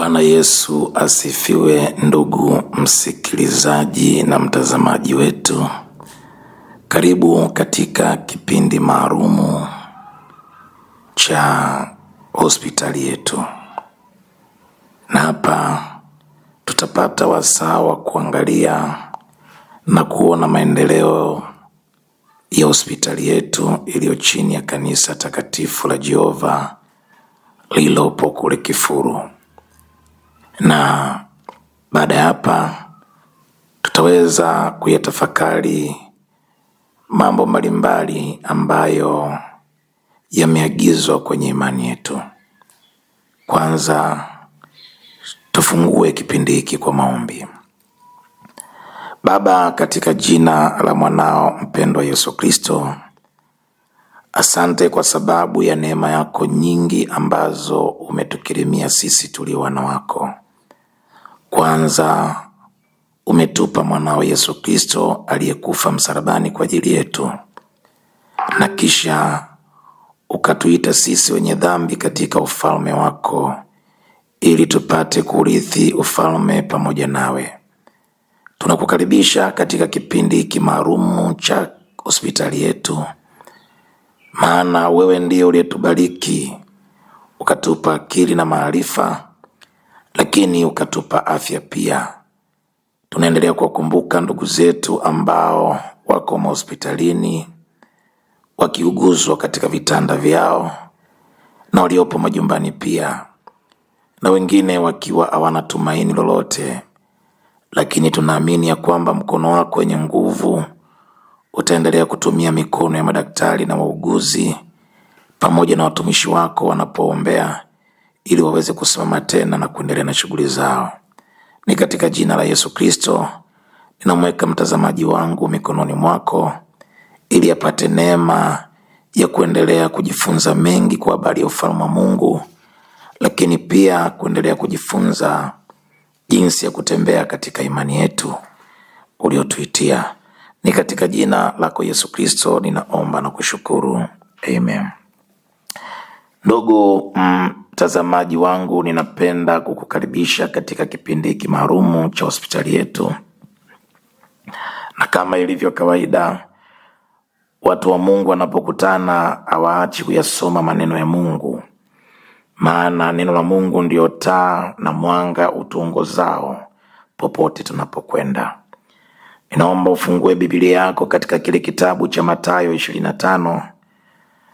Bwana Yesu asifiwe, ndugu msikilizaji na mtazamaji wetu. Karibu katika kipindi maalumu cha hospitali yetu. Na hapa tutapata wasaa wa kuangalia na kuona maendeleo ya hospitali yetu iliyo chini ya kanisa takatifu la Jehova lililopo kule Kifuru. Na baada ya hapa tutaweza kuyatafakari mambo mbalimbali ambayo yameagizwa kwenye imani yetu. Kwanza tufungue kipindi hiki kwa maombi. Baba, katika jina la mwanao mpendwa Yesu Kristo, asante kwa sababu ya neema yako nyingi ambazo umetukirimia sisi tulio wana wako. Kwanza umetupa mwanao Yesu Kristo aliyekufa msalabani kwa ajili yetu, na kisha ukatuita sisi wenye dhambi katika ufalme wako ili tupate kurithi ufalme pamoja nawe. Tunakukaribisha katika kipindi hiki maalumu cha hospitali yetu, maana wewe ndiye uliyetubariki, ukatupa akili na maarifa, lakini ukatupa afya pia. Tunaendelea kuwakumbuka ndugu zetu ambao wako hospitalini wakiuguzwa katika vitanda vyao, na waliopo majumbani pia, na wengine wakiwa hawana tumaini lolote, lakini tunaamini ya kwamba mkono wako wenye nguvu utaendelea kutumia mikono ya madaktari na wauguzi pamoja na watumishi wako wanapoombea ili waweze kusimama tena na kuendelea na shughuli zao. Ni katika jina la Yesu Kristo ninamweka mtazamaji wangu mikononi mwako ili apate neema ya kuendelea kujifunza mengi kwa habari ya ufalme wa Mungu, lakini pia kuendelea kujifunza jinsi ya kutembea katika imani yetu uliotuitia. Ni katika jina lako Yesu Kristo ninaomba na kushukuru. Amen. Ndugu mtazamaji wangu, ninapenda kukukaribisha katika kipindi hiki maalumu cha hospitali yetu. Na kama ilivyo kawaida, watu wa Mungu wanapokutana hawaachi kuyasoma maneno ya Mungu, maana neno la Mungu ndio taa na mwanga utuongozao popote tunapokwenda. Ninaomba ufungue Biblia yako katika kile kitabu cha Mathayo 25.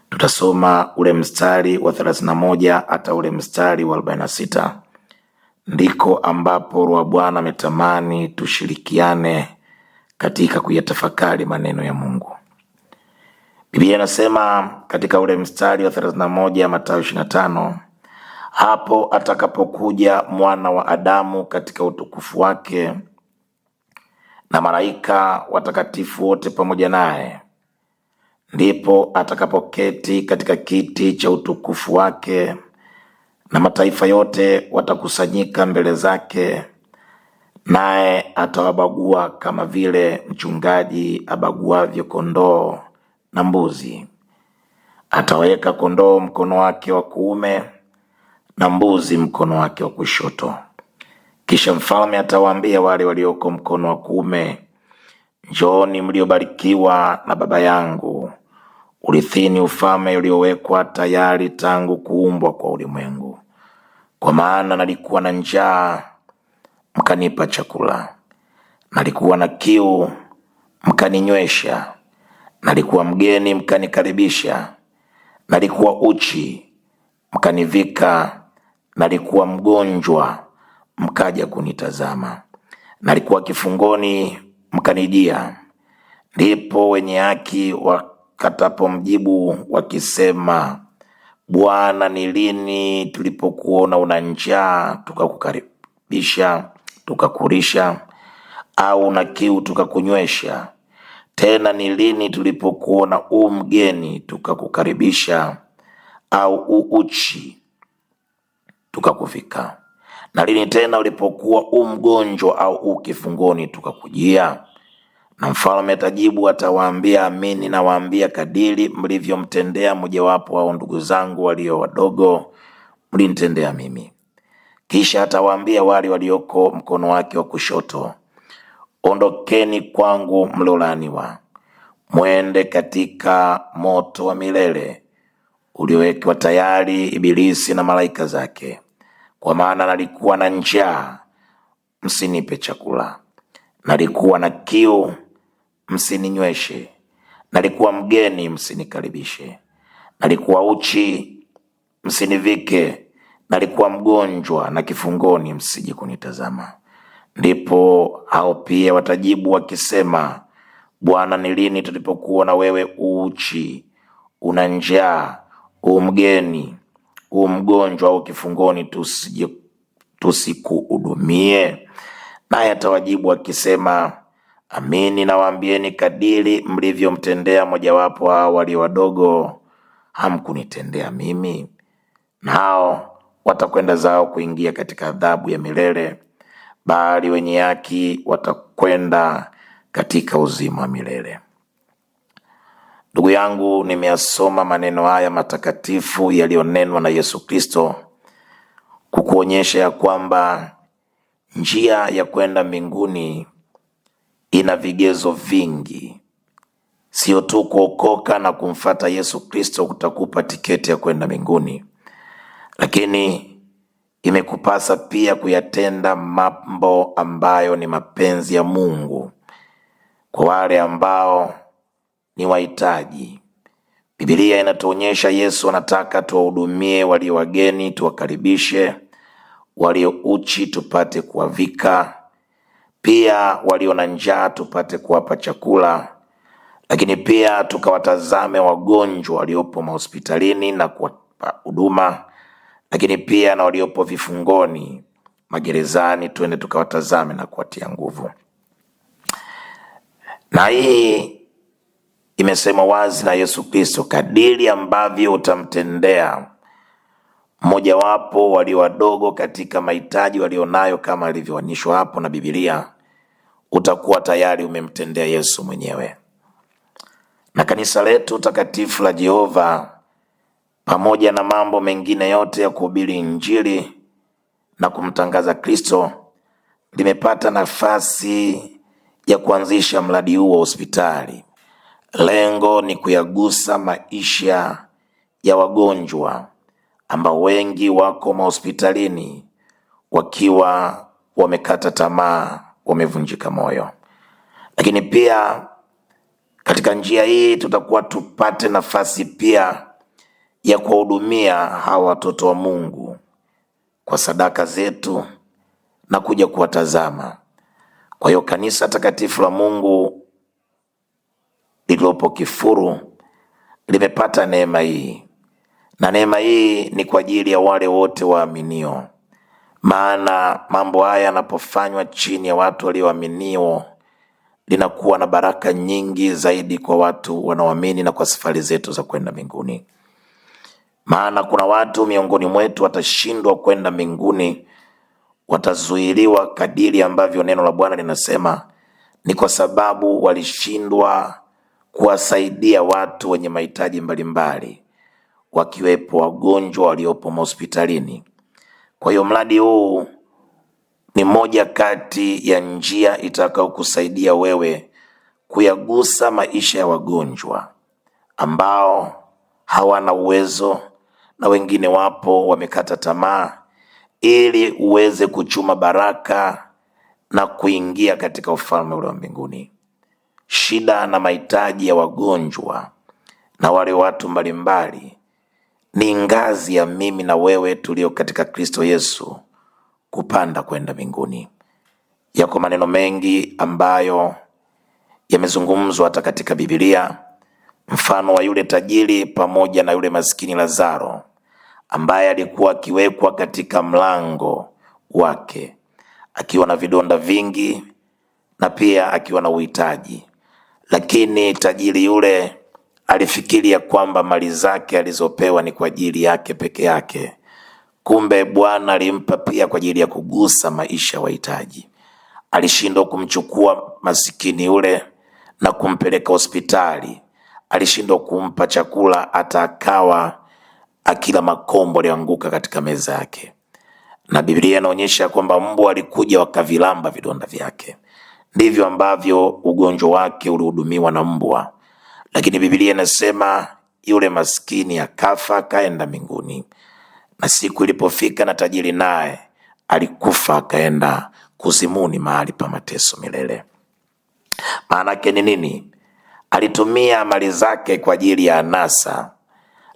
Tutasoma ule mstari wa 31 hata ule mstari wa 46. Ndiko ambapo Roho wa Bwana ametamani tushirikiane katika kuyatafakari maneno ya Mungu. Biblia inasema katika ule mstari wa 31 Mathayo 25, hapo atakapokuja mwana wa Adamu katika utukufu wake na malaika watakatifu wote pamoja naye, ndipo atakapoketi katika kiti cha utukufu wake, na mataifa yote watakusanyika mbele zake, naye atawabagua kama vile mchungaji abaguavyo kondoo na mbuzi. Ataweka kondoo mkono wake wa kuume na mbuzi mkono wake wa kushoto. Kisha mfalme atawaambia wale walioko mkono wa kuume, njooni mliobarikiwa na Baba yangu, urithini ufalme uliowekwa tayari tangu kuumbwa kwa ulimwengu. Kwa maana nalikuwa na njaa, mkanipa chakula; nalikuwa na kiu, mkaninywesha; nalikuwa mgeni, mkanikaribisha; nalikuwa uchi, mkanivika; nalikuwa mgonjwa, mkaja kunitazama; nalikuwa kifungoni, mkanijia. Ndipo wenye haki wakatapomjibu wakisema, Bwana, ni lini tulipokuona una njaa tukakukaribisha tukakulisha, au una kiu tukakunywesha? Tena ni lini tulipokuona mgeni tukakukaribisha, au uchi tukakuvika? Na lini tena ulipokuwa mgonjwa au kifungoni tukakujia? Na mfalme atajibu atawaambia, amini nawaambia, kadiri mlivyomtendea mojawapo wa ndugu zangu walio wadogo, mlinitendea mimi. Kisha atawaambia wale walioko mkono wake wa kushoto, ondokeni kwangu mliolaaniwa, mwende katika moto wa milele uliowekwa tayari Ibilisi na malaika zake. Kwa maana nalikuwa na njaa, msinipe chakula; nalikuwa na kiu, msininyweshe; nalikuwa mgeni, msinikaribishe; nalikuwa uchi, msinivike; nalikuwa mgonjwa na kifungoni, msije kunitazama. Ndipo hao pia watajibu wakisema, Bwana, ni lini tulipokuona wewe uchi, una njaa, mgeni, mgonjwa au kifungoni, tusikuhudumie? Naye atawajibu akisema, amini nawaambieni, kadiri mlivyomtendea mojawapo hao walio wadogo, hamkunitendea mimi. Nao watakwenda zao kuingia katika adhabu ya milele, bali wenye haki watakwenda katika uzima wa milele. Ndugu yangu, nimeyasoma maneno haya matakatifu yaliyonenwa na Yesu Kristo kukuonyesha ya kwamba njia ya kwenda mbinguni ina vigezo vingi. Sio tu kuokoka na kumfuata Yesu Kristo kutakupa tiketi ya kwenda mbinguni, lakini imekupasa pia kuyatenda mambo ambayo ni mapenzi ya Mungu kwa wale ambao ni wahitaji. Biblia inatuonyesha Yesu anataka tuwahudumie walio wageni, tuwakaribishe; walio uchi tupate kuwavika; pia walio na njaa tupate kuwapa chakula; lakini pia tukawatazame wagonjwa waliopo mahospitalini na kuwapa huduma; lakini pia na waliopo vifungoni, magerezani, twende tukawatazame na kuwatia nguvu. Na hii imesema wazi na Yesu Kristo, kadiri ambavyo utamtendea mmojawapo walio wadogo katika mahitaji walionayo, kama alivyoanishwa hapo na Biblia, utakuwa tayari umemtendea Yesu mwenyewe. Na kanisa letu takatifu la Jehova, pamoja na mambo mengine yote ya kuhubiri Injili na kumtangaza Kristo, limepata nafasi ya kuanzisha mradi huu wa hospitali. Lengo ni kuyagusa maisha ya wagonjwa ambao wengi wako mahospitalini wakiwa wamekata tamaa, wamevunjika moyo. Lakini pia katika njia hii tutakuwa tupate nafasi pia ya kuwahudumia hawa watoto wa Mungu kwa sadaka zetu na kuja kuwatazama. Kwa hiyo kanisa takatifu la Mungu lililopo Kifuru limepata neema hii, na neema hii ni kwa ajili ya wale wote waaminio. Maana mambo haya yanapofanywa chini ya watu walioaminio, linakuwa na baraka nyingi zaidi kwa watu wanaoamini na kwa safari zetu za kwenda mbinguni. Maana kuna watu miongoni mwetu watashindwa kwenda mbinguni, watazuiliwa kadiri ambavyo neno la Bwana linasema, ni kwa sababu walishindwa kuwasaidia watu wenye mahitaji mbalimbali, wakiwepo wagonjwa waliopo hospitalini. Kwa hiyo mradi huu ni moja kati ya njia itakayokusaidia wewe kuyagusa maisha ya wagonjwa ambao hawana uwezo, na wengine wapo wamekata tamaa, ili uweze kuchuma baraka na kuingia katika ufalme ule wa mbinguni. Shida na mahitaji ya wagonjwa na wale watu mbalimbali ni ngazi ya mimi na wewe tulio katika Kristo Yesu kupanda kwenda mbinguni. Yako maneno mengi ambayo yamezungumzwa hata katika Biblia, mfano wa yule tajiri pamoja na yule maskini Lazaro, ambaye alikuwa akiwekwa katika mlango wake akiwa na vidonda vingi na pia akiwa na uhitaji. Lakini tajiri yule alifikiria kwamba mali zake alizopewa ni kwa ajili yake peke yake. Kumbe Bwana alimpa pia kwa ajili ya kugusa maisha ya wahitaji. Alishindwa kumchukua masikini yule na kumpeleka hospitali. Alishindwa kumpa chakula, hata akawa akila makombo yaliyoanguka katika meza yake. na Biblia inaonyesha kwamba mbwa walikuja wakavilamba vidonda vyake. Ndivyo ambavyo ugonjwa wake ulihudumiwa na mbwa, lakini Biblia inasema yule maskini akafa akaenda mbinguni, na siku ilipofika na tajiri naye alikufa akaenda kuzimuni, mahali pa mateso milele. Maana yake ni nini? Alitumia mali zake kwa ajili ya anasa,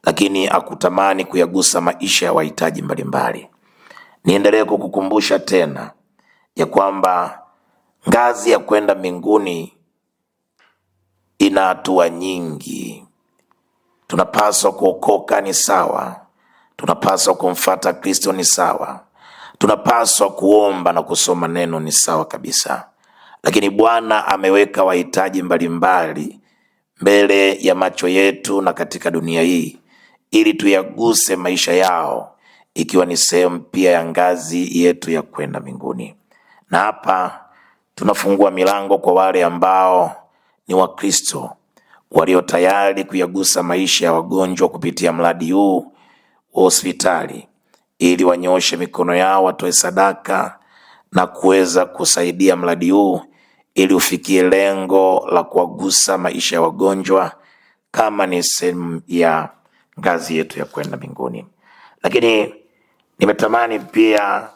lakini akutamani kuyagusa maisha ya wahitaji mbalimbali. Niendelee kukukumbusha tena ya kwamba ngazi ya kwenda mbinguni ina hatua nyingi. Tunapaswa kuokoka, ni sawa. Tunapaswa kumfuata Kristo, ni sawa. Tunapaswa kuomba na kusoma neno, ni sawa kabisa. Lakini Bwana ameweka wahitaji mbalimbali mbele ya macho yetu na katika dunia hii, ili tuyaguse maisha yao, ikiwa ni sehemu pia ya ngazi yetu ya kwenda mbinguni. Na hapa tunafungua milango kwa wale ambao ni Wakristo walio tayari kuyagusa maisha ya wagonjwa kupitia mradi huu wa hospitali, ili wanyoshe mikono yao, watoe sadaka na kuweza kusaidia mradi huu ili ufikie lengo la kuwagusa maisha ya wagonjwa kama ni sehemu ya ngazi yetu ya kwenda mbinguni. Lakini nimetamani pia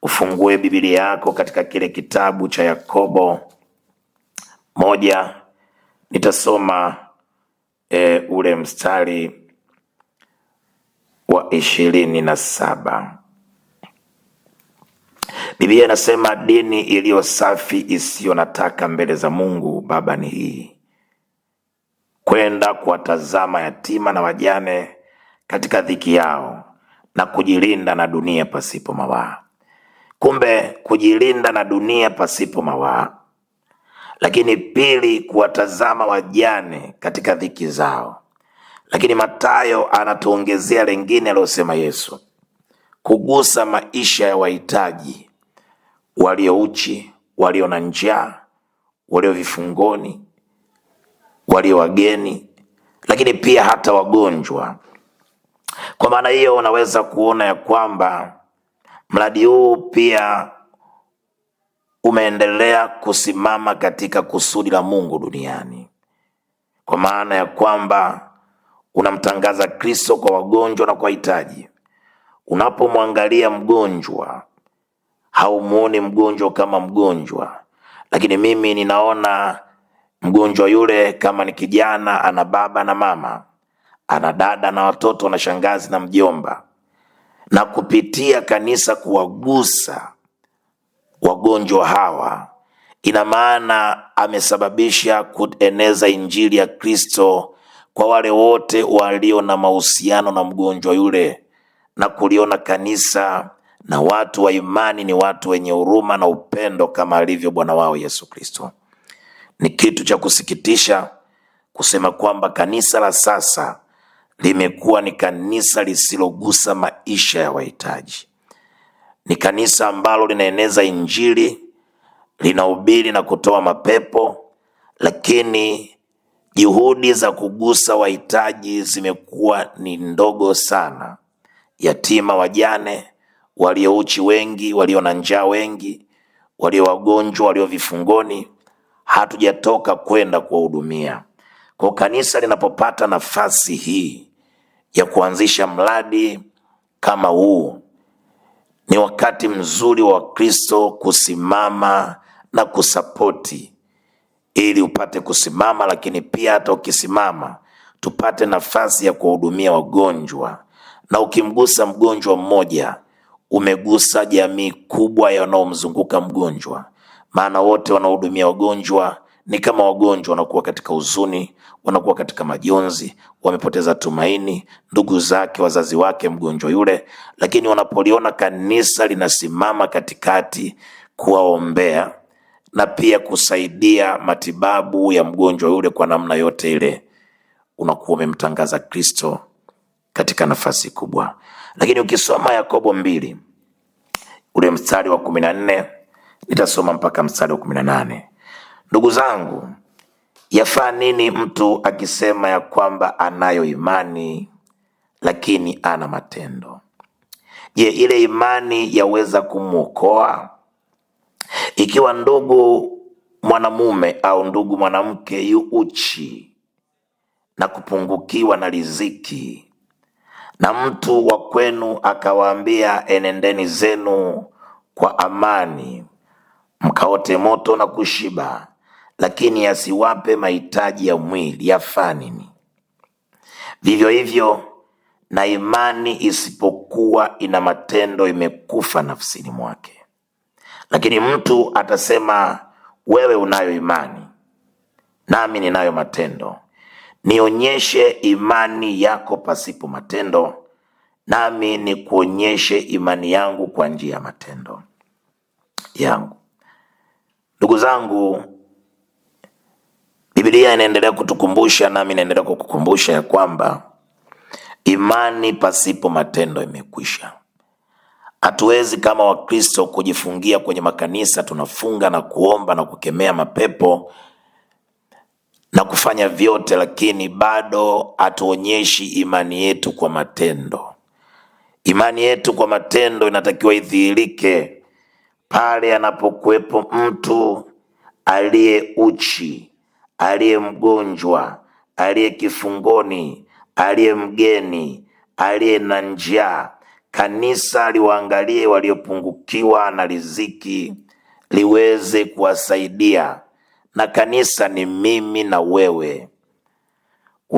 ufungue Biblia yako katika kile kitabu cha Yakobo 1. Nitasoma ule mstari wa 27. Biblia inasema, dini iliyo safi isiyo na taka mbele za Mungu Baba ni hii: kwenda kuwatazama yatima na wajane katika dhiki yao na kujilinda na dunia pasipo mawaa. Kumbe kujilinda na dunia pasipo mawaa, lakini pili kuwatazama wajane katika dhiki zao. Lakini Mathayo anatuongezea lengine aliyosema Yesu: kugusa maisha ya wahitaji, walio uchi, walio na njaa, walio vifungoni, walio wageni, lakini pia hata wagonjwa. Kwa maana hiyo unaweza kuona ya kwamba mradi huu pia umeendelea kusimama katika kusudi la Mungu duniani, kwa maana ya kwamba unamtangaza Kristo kwa wagonjwa na kwa wahitaji. Unapomwangalia mgonjwa, haumuoni mgonjwa kama mgonjwa, lakini mimi ninaona mgonjwa yule kama ni kijana, ana baba na mama, ana dada na watoto na shangazi na mjomba, na kupitia kanisa kuwagusa wagonjwa hawa, ina maana amesababisha kueneza injili ya Kristo kwa wale wote walio na mahusiano na mgonjwa yule, na kuliona kanisa na watu wa imani ni watu wenye huruma na upendo kama alivyo Bwana wao Yesu Kristo. Ni kitu cha kusikitisha kusema kwamba kanisa la sasa limekuwa ni kanisa lisilogusa maisha ya wahitaji. Ni kanisa ambalo linaeneza injili, linahubiri na kutoa mapepo, lakini juhudi za kugusa wahitaji zimekuwa ni ndogo sana. Yatima, wajane, walio uchi wengi, walio na njaa wengi, walio wagonjwa, walio vifungoni, hatujatoka kwenda kuwahudumia. Kwa kanisa linapopata nafasi hii ya kuanzisha mradi kama huu, ni wakati mzuri wa Kristo kusimama na kusapoti, ili upate kusimama, lakini pia hata ukisimama tupate nafasi ya kuwahudumia wagonjwa. Na ukimgusa mgonjwa mmoja, umegusa jamii kubwa wanaomzunguka mgonjwa, maana wote wanaohudumia wagonjwa ni kama wagonjwa wanakuwa katika huzuni, wanakuwa katika majonzi, wamepoteza tumaini, ndugu zake, wazazi wake mgonjwa yule. Lakini wanapoliona kanisa linasimama katikati kuwaombea na pia kusaidia matibabu ya mgonjwa yule kwa namna yote ile, unakuwa umemtangaza Kristo katika nafasi kubwa. Lakini ukisoma Yakobo 2 ule mstari wa 14, nitasoma mpaka mstari wa 18. Ndugu zangu, yafaa nini mtu akisema ya kwamba anayo imani lakini ana matendo? Je, ile imani yaweza kumwokoa? Ikiwa ndugu mwanamume au ndugu mwanamke yu uchi na kupungukiwa na riziki, na mtu wa kwenu akawaambia, enendeni zenu kwa amani, mkaote moto na kushiba, lakini asiwape mahitaji ya mwili, yafaa nini? Vivyo hivyo na imani isipokuwa ina matendo imekufa nafsini mwake. Lakini mtu atasema, wewe unayo imani, nami ninayo matendo. Nionyeshe imani yako pasipo matendo, nami nikuonyeshe imani yangu kwa njia ya matendo yangu. Ndugu zangu, Biblia inaendelea kutukumbusha, nami naendelea kukukumbusha ya kwamba imani pasipo matendo imekwisha. Hatuwezi kama Wakristo kujifungia kwenye makanisa, tunafunga na kuomba na kukemea mapepo na kufanya vyote, lakini bado hatuonyeshi imani yetu kwa matendo. Imani yetu kwa matendo inatakiwa idhihirike pale anapokuwepo mtu aliye uchi, aliye mgonjwa, aliye kifungoni, aliye mgeni, aliye na njaa. Kanisa liwaangalie waliopungukiwa na riziki, liweze kuwasaidia. Na kanisa ni mimi na wewe.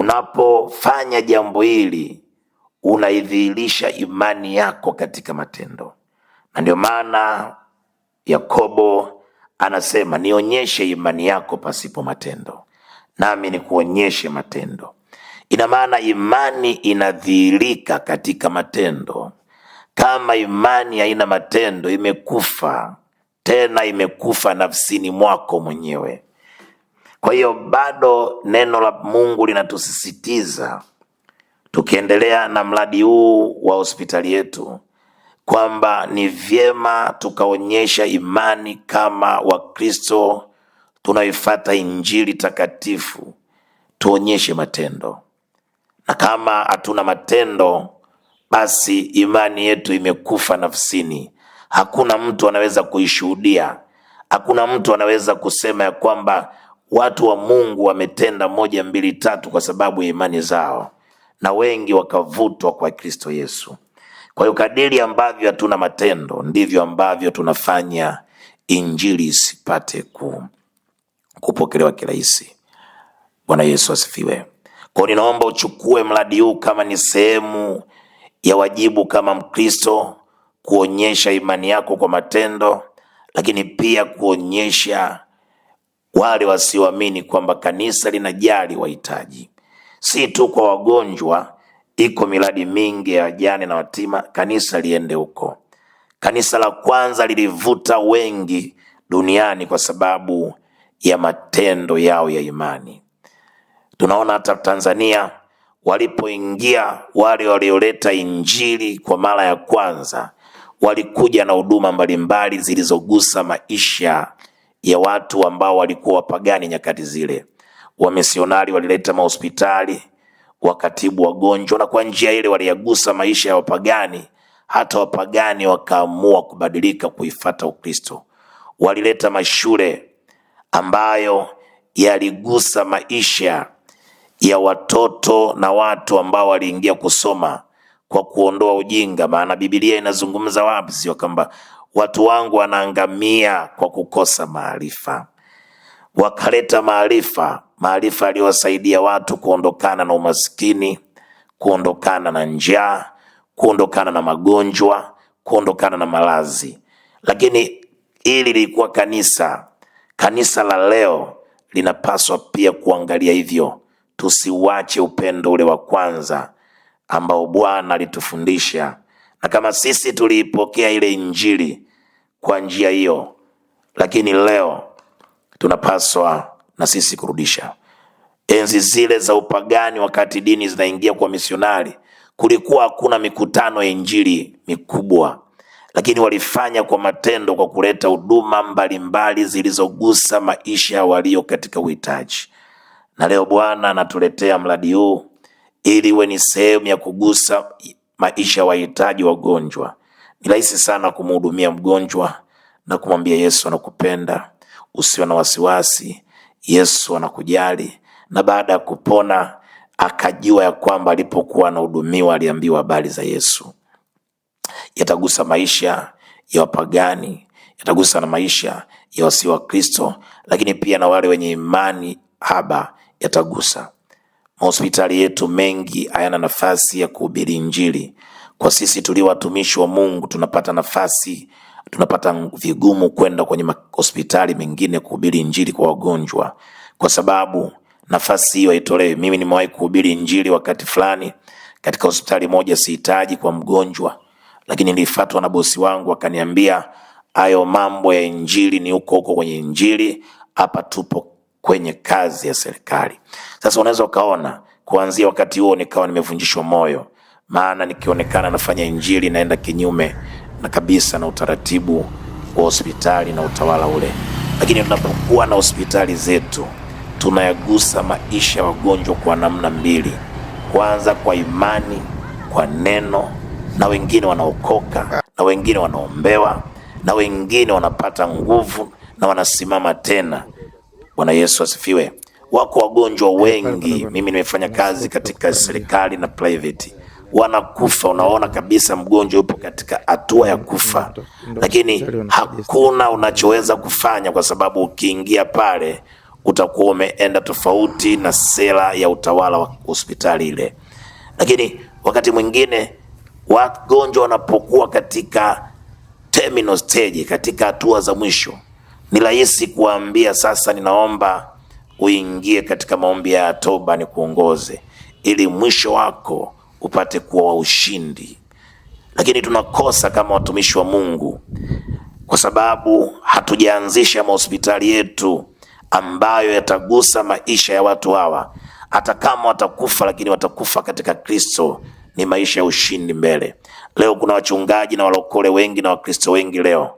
Unapofanya jambo hili, unaidhihirisha imani yako katika matendo. Na ndio maana Yakobo anasema, nionyeshe imani yako pasipo matendo, nami nikuonyeshe matendo. Ina maana imani inadhihirika katika matendo. Kama imani haina matendo, imekufa, tena imekufa nafsini mwako mwenyewe. Kwa hiyo bado neno la Mungu linatusisitiza, tukiendelea na mradi huu wa hospitali yetu, kwamba ni vyema tukaonyesha imani kama Wakristo tunaoifuata Injili takatifu, tuonyeshe matendo. Na kama hatuna matendo, basi imani yetu imekufa nafsini. Hakuna mtu anaweza kuishuhudia. Hakuna mtu anaweza kusema ya kwamba watu wa Mungu wametenda 1, 2, 3 kwa sababu ya imani zao, na wengi wakavutwa kwa Kristo Yesu. Kwa hiyo kadiri ambavyo hatuna matendo, ndivyo ambavyo tunafanya Injili isipate kupokelewa kirahisi. Bwana Yesu asifiwe. Kwa hiyo ninaomba uchukue mradi huu kama ni sehemu ya wajibu kama Mkristo, kuonyesha imani yako kwa matendo, lakini pia kuonyesha wale wasioamini kwamba kanisa linajali wahitaji. Si tu kwa wagonjwa, iko miradi mingi ya wajane na yatima, kanisa liende huko. Kanisa la kwanza lilivuta wengi duniani kwa sababu ya matendo yao ya imani. Tunaona hata Tanzania walipoingia wale walioleta Injili kwa mara ya kwanza, walikuja na huduma mbalimbali zilizogusa maisha ya watu ambao walikuwa wapagani nyakati zile. Wamisionari walileta mahospitali, wakatibu wagonjwa, na kwa njia ile waliyagusa maisha ya wapagani. Hata wapagani wakaamua kubadilika kuifuata Ukristo. Walileta mashule ambayo yaligusa maisha ya watoto na watu ambao waliingia kusoma kwa kuondoa ujinga. Maana Biblia inazungumza wazi kwamba watu wangu wanaangamia kwa kukosa maarifa. Wakaleta maarifa aliyowasaidia watu kuondokana na umaskini, kuondokana na njaa, kuondokana na magonjwa, kuondokana na maradhi. Lakini hili lilikuwa kanisa. Kanisa la leo linapaswa pia kuangalia hivyo. Tusiwache upendo ule wa kwanza ambao Bwana alitufundisha. Na kama sisi tuliipokea ile Injili kwa njia hiyo, lakini leo tunapaswa na sisi kurudisha. Enzi zile za upagani, wakati dini zinaingia kwa misionari, kulikuwa hakuna mikutano ya Injili mikubwa, lakini walifanya kwa matendo, kwa kuleta huduma mbalimbali zilizogusa maisha walio katika uhitaji. Na leo Bwana anatuletea mradi huu ili iwe ni sehemu ya kugusa maisha wahitaji, wagonjwa. Ni rahisi sana kumhudumia mgonjwa na kumwambia Yesu anakupenda, usiwe na wasiwasi, Yesu anakujali. Na baada ya kupona akajua ya kwamba alipokuwa anahudumiwa aliambiwa habari za Yesu. Yatagusa maisha ya wapagani, yatagusa na maisha ya wasio wa Kristo, lakini pia na wale wenye imani haba yatagusa. Mahospitali yetu mengi hayana nafasi ya kuhubiri Injili. Kwa sisi tulio watumishi wa Mungu tunapata vigumu kwenda kwenye hospitali mengine kuhubiri Injili kwa wagonjwa, kwa sababu nafasi hiyo haitolewi. Mimi nimewahi kuhubiri Injili wakati fulani katika hospitali moja, sihitaji kwa mgonjwa, lakini nilifuatwa na bosi wangu akaniambia, hayo mambo ya Injili ni huko kwenye Injili, hapa tupo kwenye kazi ya serikali. Sasa unaweza ukaona kuanzia wakati huo nikawa nimevunjishwa moyo, maana nikionekana nafanya Injili naenda kinyume na kabisa na utaratibu wa hospitali na utawala ule. Lakini tunapokuwa na hospitali zetu tunayagusa maisha ya wagonjwa kwa namna mbili. Kwanza kwa imani, kwa neno, na wengine wanaokoka, na wengine wanaombewa, na wengine wanapata nguvu na wanasimama tena. Bwana Yesu asifiwe. Wako wagonjwa wengi, mimi nimefanya kazi katika serikali na private, wanakufa. Unaona kabisa mgonjwa yupo katika hatua ya kufa, lakini hakuna unachoweza kufanya, kwa sababu ukiingia pale utakuwa umeenda tofauti na sera ya utawala wa hospitali ile. Lakini wakati mwingine wagonjwa wanapokuwa katika terminal stage, katika hatua za mwisho, ni rahisi kuambia sasa, ninaomba uingie katika maombi ya toba ni kuongoze, ili mwisho wako upate kuwa wa ushindi. Lakini tunakosa kama watumishi wa Mungu, kwa sababu hatujaanzisha mahospitali yetu ambayo yatagusa maisha ya watu hawa. Hata kama watakufa, lakini watakufa katika Kristo, ni maisha ya ushindi mbele. Leo kuna wachungaji na walokole wengi na wakristo wengi leo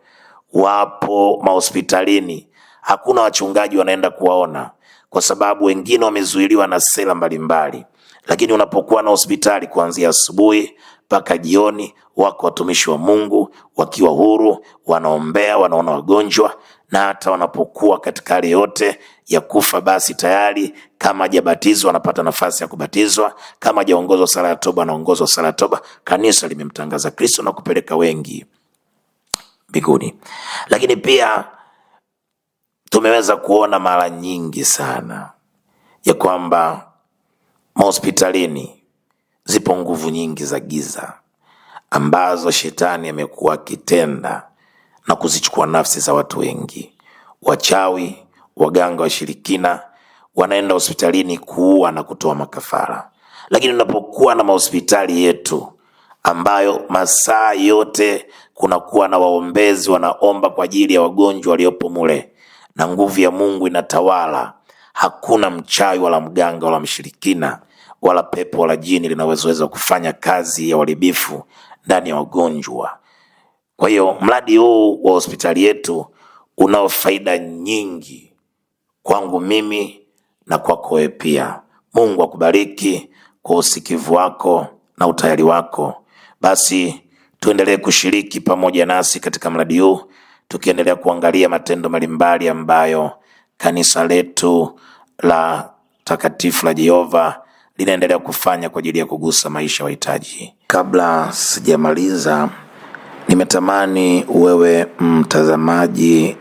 wapo mahospitalini, hakuna wachungaji wanaenda kuwaona, kwa sababu wengine wamezuiliwa na sera mbalimbali. Lakini unapokuwa na hospitali kuanzia asubuhi mpaka jioni, wako watumishi wa Mungu wakiwa huru, wanaombea, wanaona wagonjwa, na hata wanapokuwa katika hali yote ya kufa, basi tayari kama hajabatizwa anapata nafasi ya kubatizwa, kama hajaongozwa sala ya toba anaongozwa sala ya toba. Kanisa limemtangaza Kristo na kupeleka wengi mbinguni. Lakini pia tumeweza kuona mara nyingi sana ya kwamba mahospitalini zipo nguvu nyingi za giza ambazo shetani amekuwa akitenda na kuzichukua nafsi za watu wengi. Wachawi, waganga, washirikina wanaenda hospitalini kuua na kutoa makafara. Lakini unapokuwa na mahospitali yetu ambayo masaa yote kunakuwa na waombezi wanaomba kwa ajili ya wagonjwa waliopo mule, na nguvu ya Mungu inatawala, hakuna mchawi wala mganga wala mshirikina wala pepo wala jini linaweza kufanya kazi ya uharibifu ndani ya wagonjwa. Kwa hiyo mradi huu wa hospitali yetu unao faida nyingi kwangu mimi na kwako wewe pia. Mungu akubariki kwa usikivu wako na utayari wako. Basi tuendelee kushiriki pamoja nasi katika mradi huu, tukiendelea kuangalia matendo mbalimbali ambayo kanisa letu la takatifu la Jehova linaendelea kufanya kwa ajili ya kugusa maisha wahitaji. Kabla sijamaliza, nimetamani wewe mtazamaji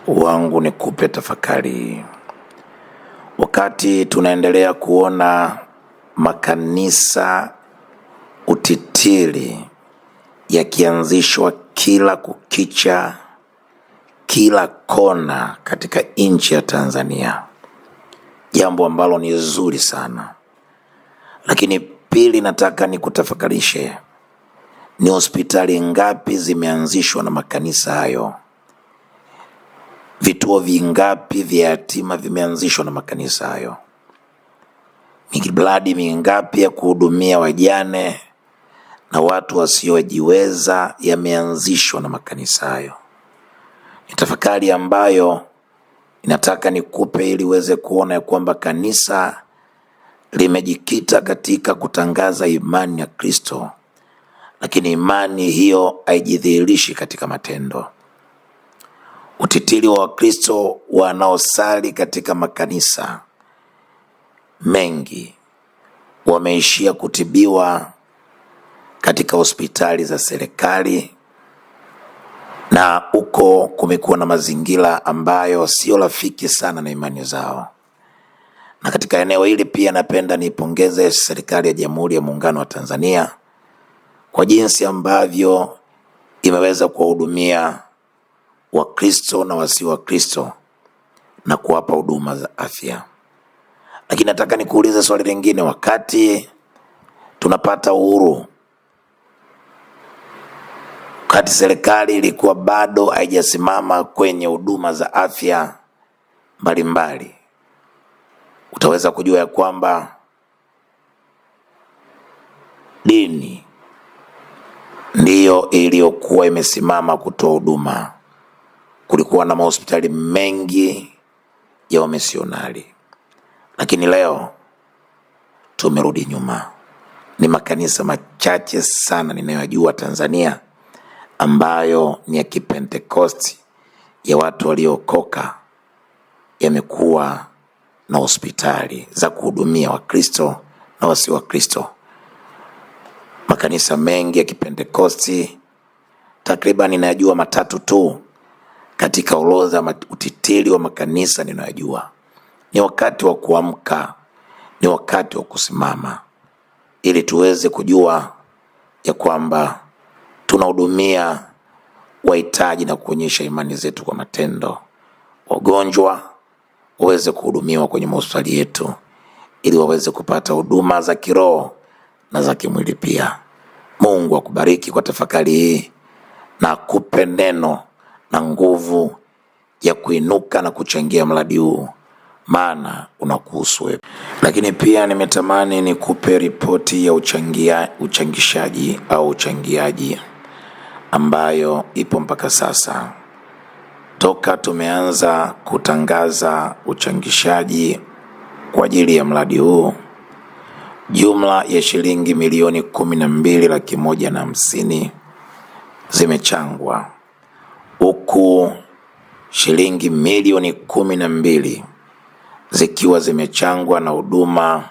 wangu nikupe tafakari. Wakati tunaendelea kuona makanisa utitiri yakianzishwa kila kukicha, kila kona katika nchi ya Tanzania, jambo ambalo ni zuri sana. Lakini pili, nataka nikutafakarishe, ni hospitali ngapi zimeanzishwa na makanisa hayo? Vituo vingapi vya yatima vimeanzishwa na makanisa hayo? Miradi mingapi ya kuhudumia wajane na watu wasiojiweza yameanzishwa na makanisa hayo? Ni tafakari ambayo ninataka nikupe ili uweze kuona ya kwamba kanisa limejikita katika kutangaza imani ya Kristo, lakini imani hiyo haijidhihirishi katika matendo. Utitiri wa Wakristo wanaosali katika makanisa mengi wameishia kutibiwa katika hospitali za serikali, na huko kumekuwa na mazingira ambayo sio rafiki sana na imani zao. Na katika eneo hili pia napenda niipongeze serikali ya Jamhuri ya Muungano wa Tanzania kwa jinsi ambavyo imeweza kuwahudumia Wakristo na wasio Wakristo na kuwapa huduma za afya. Lakini nataka nikuulize swali lingine. Wakati tunapata uhuru, wakati serikali ilikuwa bado haijasimama kwenye huduma za afya mbalimbali, utaweza kujua ya kwamba dini ndiyo iliyokuwa imesimama kutoa huduma. Kulikuwa na mahospitali mengi ya wamisionari, lakini leo tumerudi nyuma. Ni makanisa machache sana ninayojua Tanzania ambayo ni ya Kipentekosti, ya watu waliokoka, yamekuwa na hospitali za kuhudumia Wakristo na wasio Wakristo. Makanisa mengi ya Kipentekosti, takriban ninayojua matatu tu katika orodha utitiri wa makanisa ninayojua. Ni wakati wa kuamka, ni wakati wa kusimama, ili tuweze kujua ya kwamba tunahudumia wahitaji na kuonyesha imani zetu kwa matendo. Wagonjwa waweze kuhudumiwa kwenye hospitali yetu, ili waweze kupata huduma za kiroho na za kimwili pia. Mungu akubariki kwa tafakari hii, na akupe neno na nguvu ya kuinuka na kuchangia mradi huu, maana unakuhusu wewe. Lakini pia nimetamani nikupe ripoti ya uchangishaji au uchangiaji ambayo ipo mpaka sasa. Toka tumeanza kutangaza uchangishaji kwa ajili ya mradi huu, jumla ya shilingi milioni 12,150,000 zimechangwa, huku shilingi milioni 12 zikiwa zimechangwa na huduma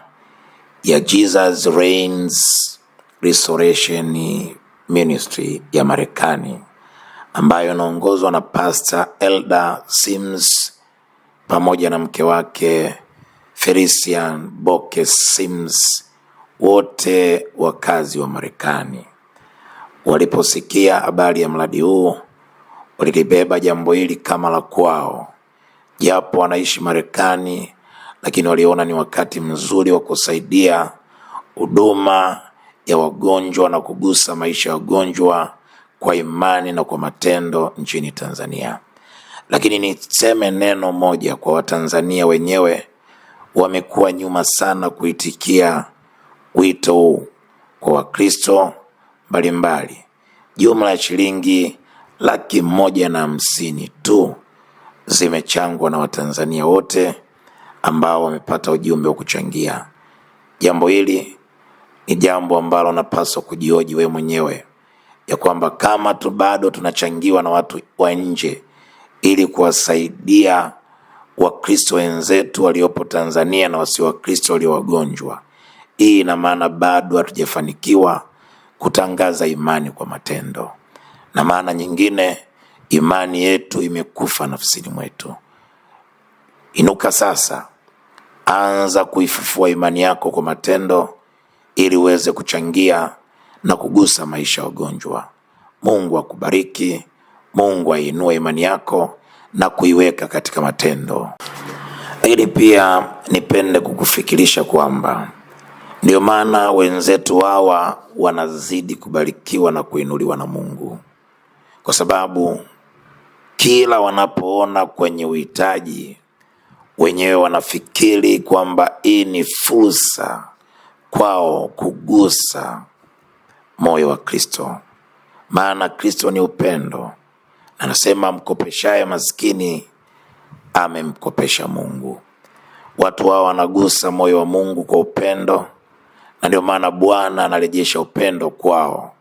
ya Jesus Reigns Restoration Ministry ya Marekani, ambayo inaongozwa na Pastor Elder Sims pamoja na mke wake Felician Boke Sims, wote wakazi wa Marekani. Waliposikia habari ya mradi huu, walibeba jambo hili kama la kwao. Japo wanaishi Marekani, lakini waliona ni wakati mzuri wa kusaidia huduma ya wagonjwa na kugusa maisha ya wagonjwa kwa imani na kwa matendo nchini Tanzania. Lakini niseme neno moja kwa Watanzania wenyewe, wamekuwa nyuma sana kuitikia wito huu kwa Wakristo mbalimbali. Jumla ya shilingi 150,000 tu zimechangwa na Watanzania wote ambao wamepata ujumbe wa kuchangia. Jambo hili ni jambo ambalo unapaswa kujioji wewe mwenyewe, ya kwamba kama tu bado tunachangiwa na watu wa nje ili kuwasaidia Wakristo wenzetu waliopo Tanzania na wasio Wakristo walio wagonjwa, hii ina maana bado hatujafanikiwa kutangaza imani kwa matendo. Na maana nyingine, imani yetu imekufa nafsini mwetu. Inuka sasa, anza kuifufua imani yako kwa matendo, ili uweze kuchangia na kugusa maisha ya wagonjwa. Mungu akubariki, Mungu ainue imani yako na kuiweka katika matendo. Ili pia nipende kukufikirisha kwamba ndio maana wenzetu hawa wanazidi kubarikiwa na kuinuliwa na Mungu, kwa sababu kila wanapoona kwenye uhitaji, wenyewe wanafikiri kwamba hii ni fursa kwao kugusa moyo wa Kristo. Maana Kristo ni upendo. Anasema mkopeshaye maskini amemkopesha Mungu. Watu hao wanagusa moyo wa Mungu kwa upendo, na ndio maana Bwana anarejesha upendo kwao.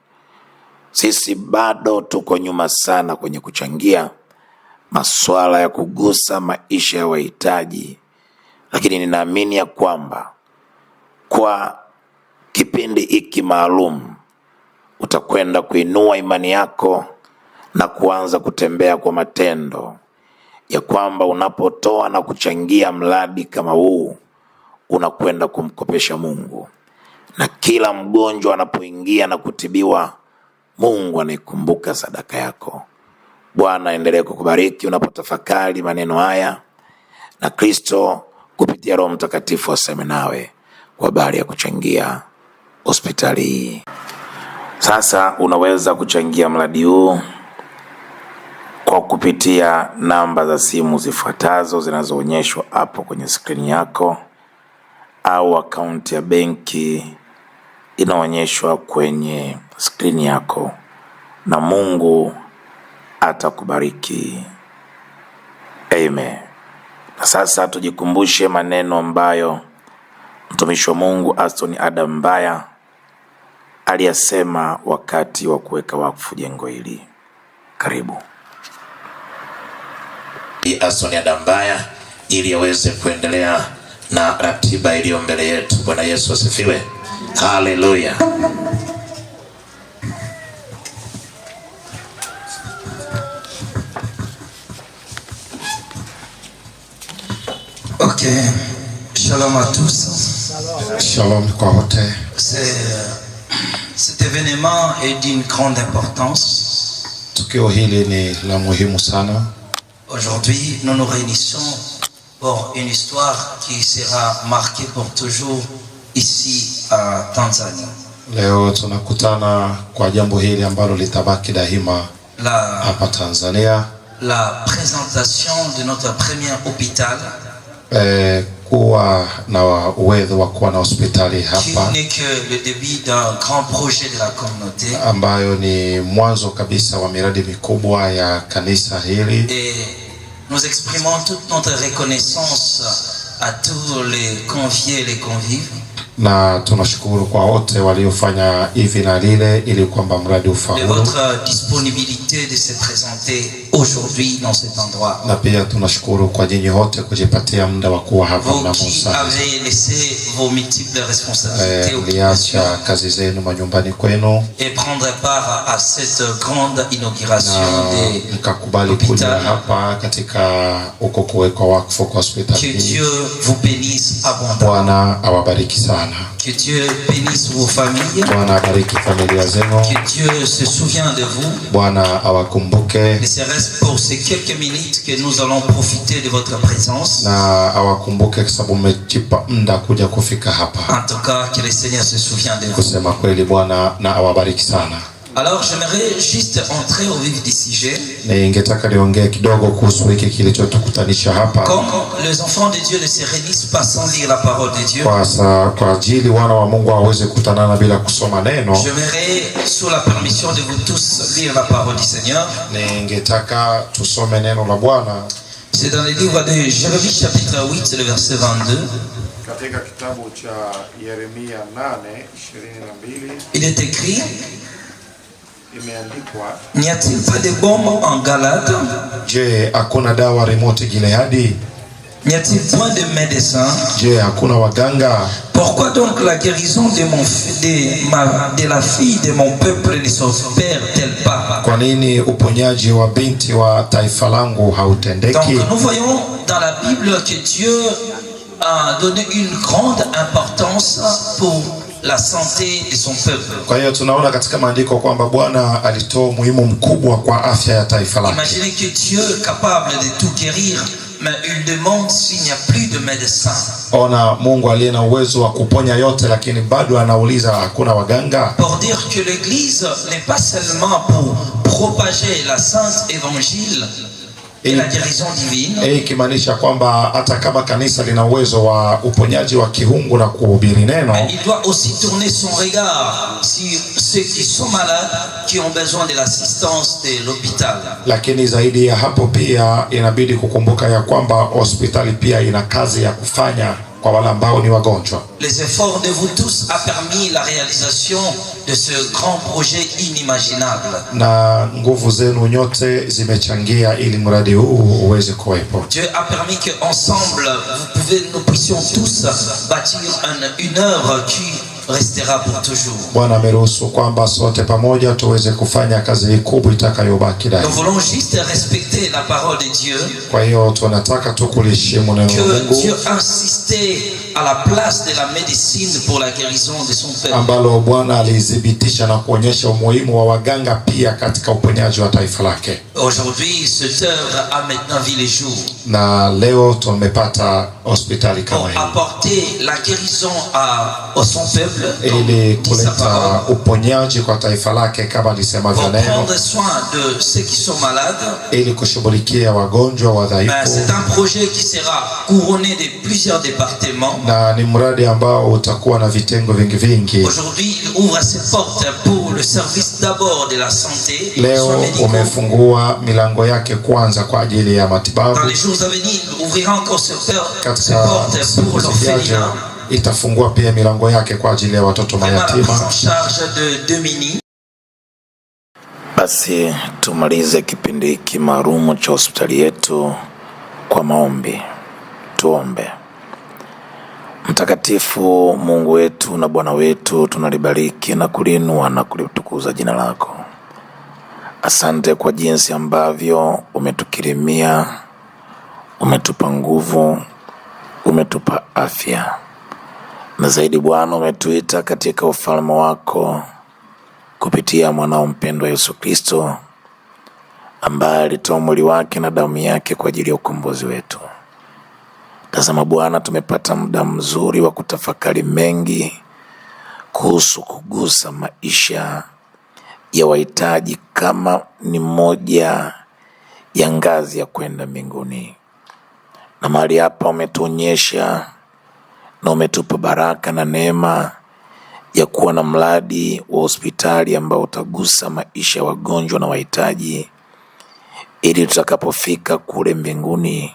Sisi bado tuko nyuma sana kwenye kuchangia masuala ya kugusa maisha ya wahitaji, lakini ninaamini ya kwamba kwa kipindi hiki maalum utakwenda kuinua imani yako na kuanza kutembea kwa matendo, ya kwamba unapotoa na kuchangia mradi kama huu unakwenda kumkopesha Mungu, na kila mgonjwa anapoingia na kutibiwa Mungu anaikumbuka sadaka yako. Bwana endelee kukubariki unapotafakari maneno haya, na Kristo kupitia Roho Mtakatifu aseme nawe kwa habari ya kuchangia hospitali hii. Sasa unaweza kuchangia mradi huu kwa kupitia namba za simu zifuatazo zinazoonyeshwa hapo kwenye skrini yako, au akaunti ya benki inaonyeshwa kwenye skrini yako, na Mungu atakubariki. Amen. Na sasa tujikumbushe maneno ambayo mtumishi wa Mungu Aston Adam Mbaya aliyasema wakati wa kuweka wakfu jengo hili. Karibu Aston Adam Mbaya ili aweze kuendelea na ratiba iliyo mbele yetu. Bwana Yesu asifiwe. Haleluya. Ok, shalom à tous. Shalom kwa wote. Cet événement est d'une grande importance. Tukio hili ni la muhimu sana. Aujourd'hui, nous nous réunissons pour une histoire qui sera marquée pour toujours ici à Tanzanie. Leo tunakutana kwa jambo hili ambalo litabaki daima hapa Tanzania. La présentation de notre premier hôpital. Kuwa na uwezo wa kuwa na hospitali hapa, qui n'est que le début d'un grand projet de la communauté, ambayo ni mwanzo kabisa wa miradi mikubwa ya kanisa hili. Et nous exprimons toute notre reconnaissance à tous les conviés et les convives. Na tunashukuru kwa wote waliofanya hivi na lile ili kwamba mradi ufaulu. De votre disponibilité de se présenter aujourd'hui dans cet endroit. Na pia tunashukuru kwa nyinyi wote kujipatia muda wa kuwa hapa na Musa. Vous qui avez laissé vos multiples responsabilités mliacha kazi zenu manyumbani kwenu et prendre part à cette grande inauguration de mkakubali kuja hapa katika uko kuwekwa wakfu kwa hospitali. Que Dieu vous bénisse abondamment. Bwana awabariki sana. Que Dieu bénisse vos familles. Bwana abariki familia zenu. Que Dieu se souvient de vous. Bwana awakumbuke. Et c'est pour ces quelques minutes que nous allons profiter de votre présence. Na awakumbuke kwa sababu mmejipa muda kuja kufika hapa. En tout cas, que le Seigneur se souvient de vous. Kusema kweli Bwana na awabariki sana. Alors j'aimerais juste entrer au vif du sujet. Ningetaka niongee kidogo kuhusu hiki kilichotukutanisha hapa. Comme les enfants de Dieu ne se réunissent pas sans lire la parole de Dieu. Kwa ajili wana wa Mungu hawawezi kukutanana bila kusoma neno. J'aimerais sous la permission de vous tous lire la parole du Seigneur. Ningetaka tusome neno la Bwana. C'est dans le livre de Jérémie chapitre 8 le verset 22. Katika kitabu cha Yeremia 8:22. Il est écrit: N'y a-t-il pas de baume en Galade? Je, hakuna dawa remote Gileadi? N'y a-t-il point de médecin? Je, hakuna waganga? Pourquoi donc la guérison de la fille de mon peuple ne s'opère-t-elle pas? Kwa nini uponyaji wa binti wa taifa langu hautendeki? Donc nous voyons dans la Bible que Dieu a donné une grande importance pour la santé de son peuple. Kwa hiyo tunaona katika maandiko kwamba Bwana alitoa umuhimu mkubwa kwa afya ya taifa lake. Imaginez que Dieu est capable de tout guérir, mais il demande s'il n'y a plus de médecin. Ona Mungu aliye na uwezo wa kuponya yote, lakini bado anauliza hakuna waganga. Pour dire que l'église n'est pas seulement pour propager la sainte évangile et la guérison divine. Ikimaanisha kwamba hata kama kanisa lina uwezo wa uponyaji wa kiungu na kuhubiri neno, il doit aussi tourner son regard sur ceux qui sont malades, qui ont besoin de l'assistance de l'hôpital. Lakini zaidi ya hapo pia inabidi kukumbuka ya kwamba hospitali pia ina kazi ya kufanya kwa wale ambao ni wagonjwa. Les efforts de vous tous a permis la réalisation de ce grand projet inimaginable. Na nguvu zenu nyote zimechangia ili mradi huu uweze kuwepo. Dieu a permis que ensemble nous puissions tous bâtir une œuvre qui restera pour toujours. Bwana ameruhusu kwamba sote pamoja tuweze kufanya kazi hii kubwa itakayobaki daima. Nous voulons juste respecter la parole de Dieu. Kwa hiyo tunataka tu kuliheshimu neno la Mungu. Que Dieu insistait à la place de la médecine pour la guérison de son peuple. Ambalo Bwana alithibitisha na kuonyesha umuhimu wa waganga pia katika uponyaji wa taifa lake. Aujourd'hui, cette œuvre a maintenant vu le jour. Na leo tumepata hospitali kama hii. Apporter la guérison à son peuple. Ili kuleta uponyaji kwa taifa lake kama lisemavyo neno. Prendre soin de ceux qui sont malades. Ili kushughulikia wagonjwa wadhaifu. C'est un projet qui sera couronné de plusieurs départements. Na ni mradi ambao utakuwa na vitengo vingi. Aujourd'hui, il ouvre ses portes pour le service d'abord de la santé. Leo umefungua milango yake kwanza kwa ajili ya matibabu. Dans les jours à venir, il ouvrira encore ses portes pour l'orphelinat. Itafungua pia milango yake kwa ajili ya watoto mayatima. Basi tumalize kipindi hiki maalum cha hospitali yetu kwa maombi. Tuombe. Mtakatifu Mungu wetu na Bwana wetu, tunalibariki na kulinua na kulitukuza jina lako. Asante kwa jinsi ambavyo umetukirimia, umetupa nguvu, umetupa afya. Na zaidi Bwana, umetuita katika ufalme wako kupitia mwanao mpendwa Yesu Kristo, ambaye alitoa mwili wake na damu yake kwa ajili ya ukombozi wetu. Tazama Bwana, tumepata muda mzuri wa kutafakari mengi kuhusu kugusa maisha ya wahitaji kama ni moja ya ngazi ya kwenda mbinguni. Na mahali hapa umetuonyesha na umetupa baraka na neema ya kuwa na mradi wa hospitali ambao utagusa maisha ya wagonjwa na wahitaji, ili tutakapofika kule mbinguni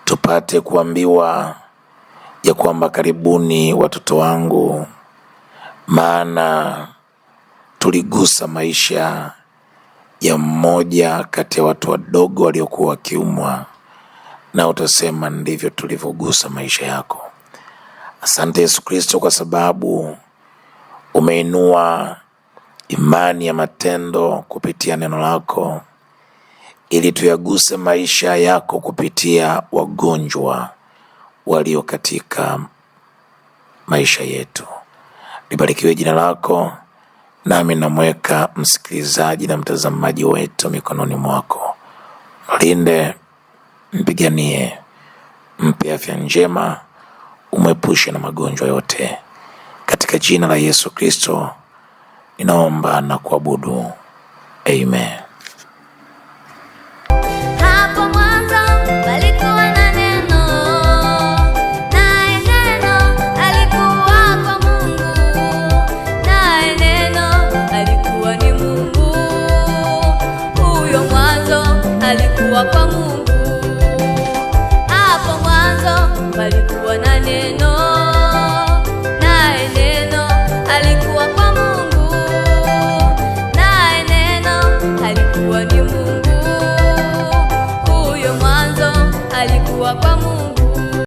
tupate kuambiwa ya kwamba karibuni watoto wangu, maana tuligusa maisha ya mmoja kati ya watu wadogo waliokuwa wakiumwa, na utasema ndivyo tulivyogusa maisha yako. Asante Yesu Kristo, kwa sababu umeinua imani ya matendo kupitia neno lako, ili tuyaguse maisha yako kupitia wagonjwa walio katika maisha yetu. Libarikiwe jina lako, nami namweka msikilizaji na mtazamaji wetu mikononi mwako. Mlinde, mpiganie, mpe afya njema, umwepushe na magonjwa yote. Katika jina la Yesu Kristo ninaomba na kuabudu. Amen. Kwa Mungu hapo mwanzo palikuwa na neno, naye neno alikuwa kwa Mungu, naye neno alikuwa ni Mungu. Huyo mwanzo alikuwa kwa Mungu.